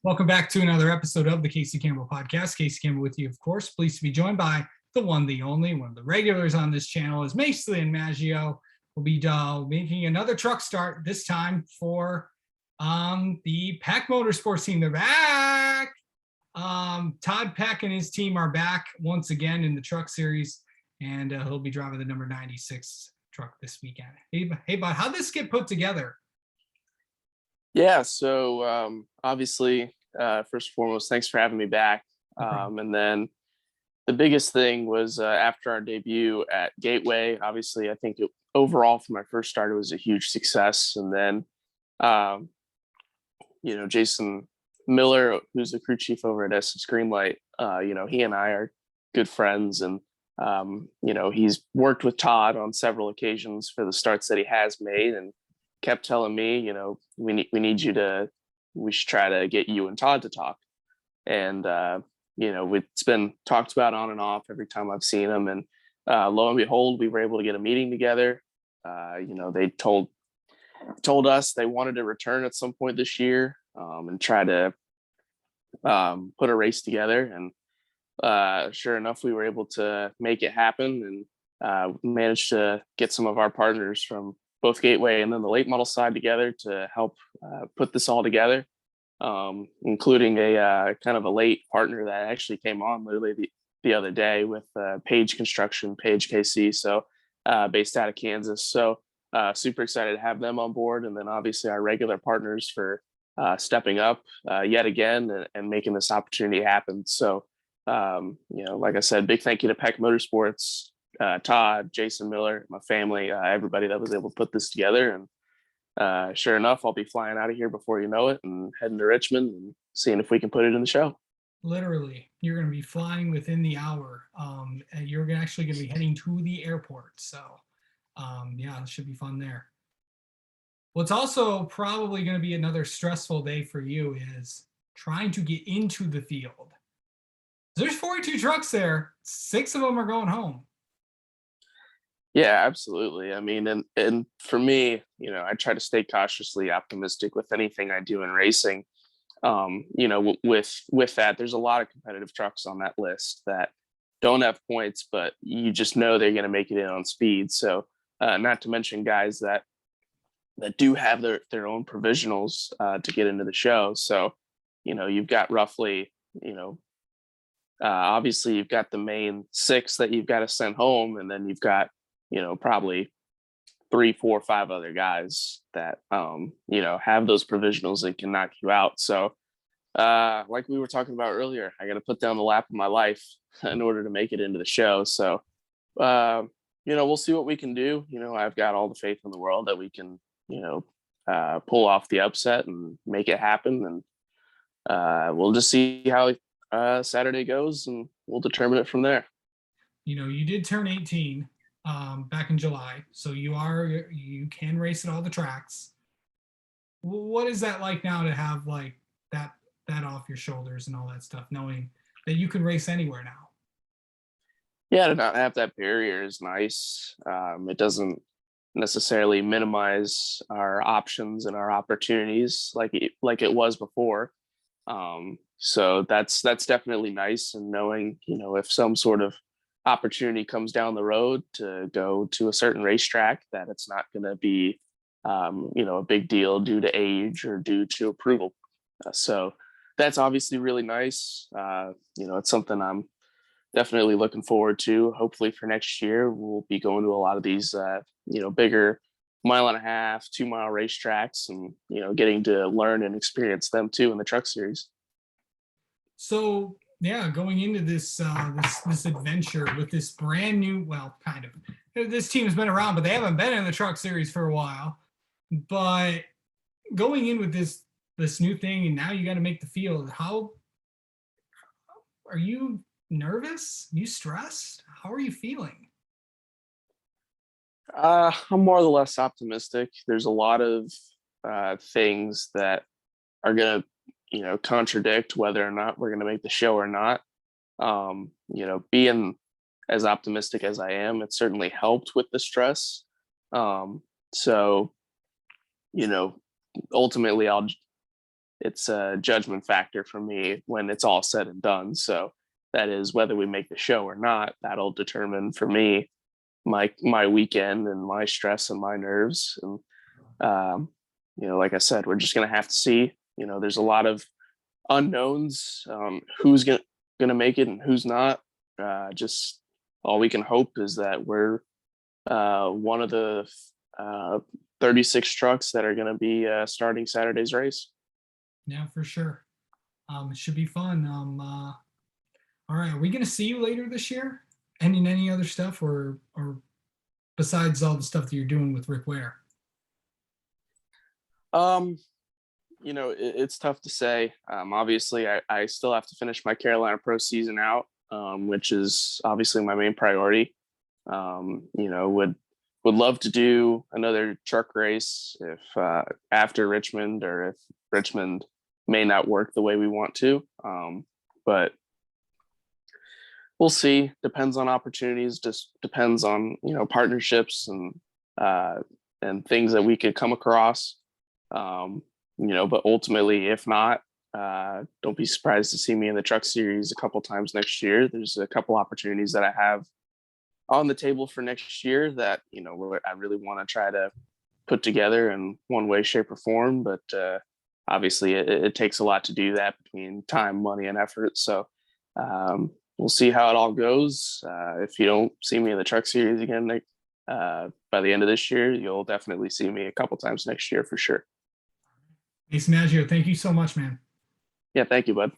Welcome back to another episode of the Casey Campbell Podcast. Casey Campbell with you, of course. Pleased to be joined by the one, the only, one of the regulars on this channel is Mason Maggio. We'll be making another truck start, this time for the Peck Motorsports team. They're back. Todd Peck and his team are back once again in the truck series, and he'll be driving the number 96 truck this weekend. Hey, bud, how'd this get put together? Yeah, so obviously, first and foremost, thanks for having me back. And then the biggest thing was after our debut at Gateway, obviously, I think overall for my first start, it was a huge success. And then, Jason Miller, who's the crew chief over at Essence Greenlight, he and I are good friends. And, he's worked with Todd on several occasions for the starts that he has made, and kept telling me, we should try to get you and Todd to talk. And, it's been talked about on and off every time I've seen him. And lo and behold, we were able to get a meeting together. They told us they wanted to return at some point this year and try to put a race together. And sure enough, we were able to make it happen and managed to get some of our partners from both Gateway and then the late model side together to help put this all together, including a kind of a late partner that actually came on literally the other day with Page Construction, Page KC, so based out of Kansas. So super excited to have them on board. And then obviously our regular partners for stepping up yet again and making this opportunity happen. So, like I said, big thank you to Peck Motorsports, Todd, Jason Miller, my family, everybody that was able to put this together. And sure enough, I'll be flying out of here before you know it and heading to Richmond and seeing if we can put it in the show. Literally, you're going to be flying within the hour, and you're actually going to be heading to the airport. So, it should be fun there. What's also probably going to be another stressful day for you is trying to get into the field. There's 42 trucks there. 6 of them are going home. Yeah, absolutely. I mean, and for me, I try to stay cautiously optimistic with anything I do in racing. With that, there's a lot of competitive trucks on that list that don't have points, but you just know they're going to make it in on speed. So, not to mention guys that do have their own provisionals to get into the show. So, you've got roughly, obviously you've got the main 6 that you've got to send home, and then you've got probably 3, 4, 5 other guys that, have those provisionals and can knock you out. So, like we were talking about earlier, I got to put down the lap of my life in order to make it into the show. So, we'll see what we can do. I've got all the faith in the world that we can, pull off the upset and make it happen. And we'll just see how Saturday goes, and we'll determine it from there. You did turn 18 back in July, so you can race at all the tracks. What is that like now to have like that off your shoulders and all that stuff, knowing that you can race anywhere now? Yeah, to not have that barrier is nice. It doesn't necessarily minimize our options and our opportunities like it was before. So that's definitely nice. And knowing, if some sort of opportunity comes down the road to go to a certain racetrack, that it's not going to be, a big deal due to age or due to approval. So that's obviously really nice. It's something I'm definitely looking forward to. Hopefully for next year, we'll be going to a lot of these, bigger 1.5 mile, 2 mile racetracks, and, getting to learn and experience them too in the truck series. So, yeah, going into this this adventure with this brand new, kind of, this team's been around, but they haven't been in the truck series for a while. But going in with this new thing, and now you got to make the field. How are you nervous? Are you stressed? How are you feeling? I'm more or less optimistic. There's a lot of things that are going to, contradict whether or not we're going to make the show or not. Being as optimistic as I am, it certainly helped with the stress. So, ultimately it's a judgment factor for me when it's all said and done. So that is whether we make the show or not, that'll determine for me my weekend and my stress and my nerves. And like I said, we're just gonna have to see. There's a lot of unknowns. Who's gonna make it and who's not. Just all we can hope is that we're one of the 36 trucks that are going to be starting Saturday's race. Yeah, for sure. It should be fun. All right, are we going to see you later this year? Any other stuff, or besides all the stuff that you're doing with Rick Ware? It's tough to say. Obviously, I still have to finish my Carolina Pro season out, which is obviously my main priority. Would love to do another truck race if after Richmond, or if Richmond may not work the way we want to. But we'll see. Depends on opportunities. Just depends on partnerships and things that we could come across. But ultimately, if not, don't be surprised to see me in the truck series a couple times next year. There's a couple opportunities that I have on the table for next year that I really want to try to put together in one way, shape, or form. But obviously, it takes a lot to do that between time, money, and effort. So we'll see how it all goes. If you don't see me in the truck series again by the end of this year, you'll definitely see me a couple times next year for sure. Ace Maggio, thank you so much, man. Yeah, thank you, bud.